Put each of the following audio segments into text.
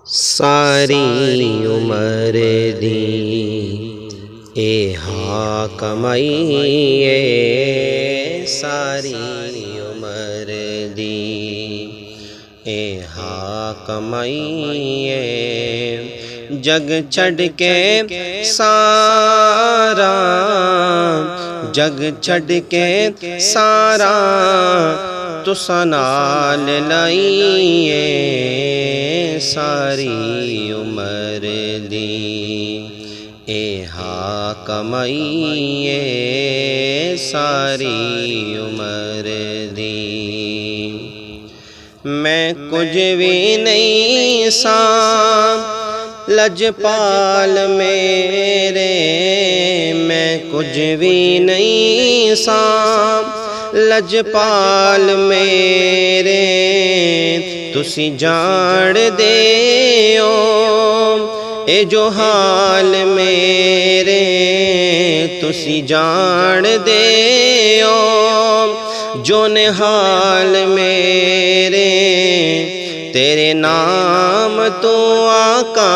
सारी उम्र दी एहा कमाईए, सारी उम्र दी एहा कमाईए। जग छड़ के सारा, जग छड़ के सारा तुसां नाल लाईए, सारी उम्र दी एहा कमाईए, सारी उम्र दी। मैं कुछ भी नहीं सा लजपाल मेरे, मैं कुछ भी नहीं सा लजपाल मेरे। तुसी जान दे ओ ए जो हाल मेरे, तुसी जान दे ओ जो निहाल मेरे। तेरे नाम तो आका,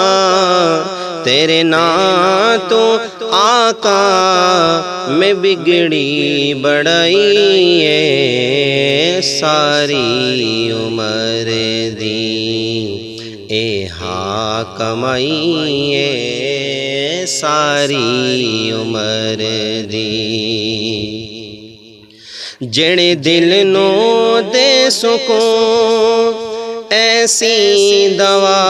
तेरे नाम तो आका मैं बिगड़ी बड़ाईए, सारी उम्र दी एहा कमाईए, सारी उम्र दी। जेड़े दिल नो दे सुकून ऐसी दवा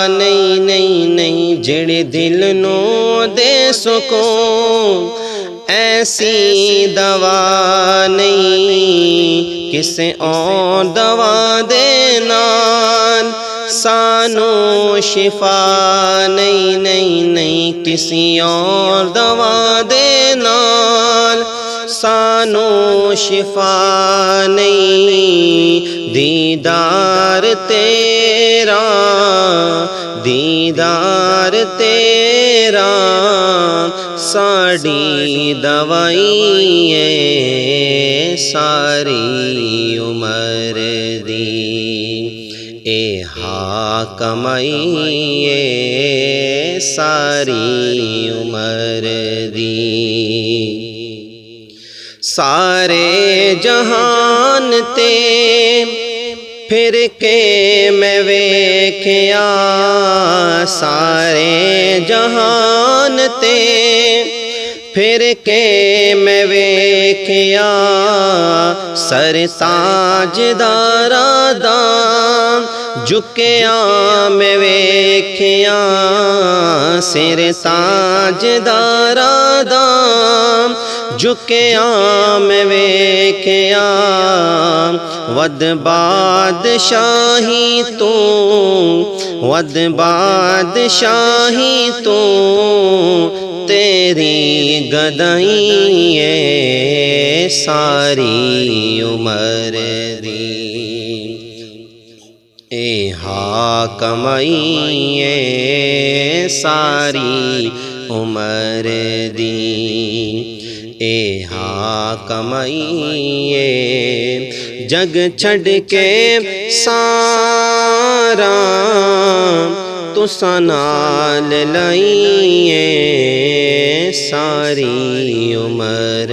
नहीं नहीं नहीं, जेड़े दिल नो दे सुकून ऐसी दवा नहीं। किसे और दवा दे नाल सानू शिफा नहीं नहीं नहीं, किसी और दवा दे नाल सानू शिफा नहीं। दीदार तेरा, दीदार तेरा साड़ी दवाईए, सारी उम्र दी एहा कमाईए, सारी उम्र दी। सारे जहान ते फिर के मैं वेख्या, सारे जहान ते फिर के मैं वेख्या। सरताजदारा दा झुकिया मैं वेख्या, सिर ताजदारा दा झुकिया मैं वेख्या। वद बादशाही तू, वद बादशाही तू तेरी गदाईए, सारी उम्र दी एहा कमाईए, सारी उम्र दी एहा कमाईए। जग छड़ के सारा तुसां नाल लाईए, सारी उम्र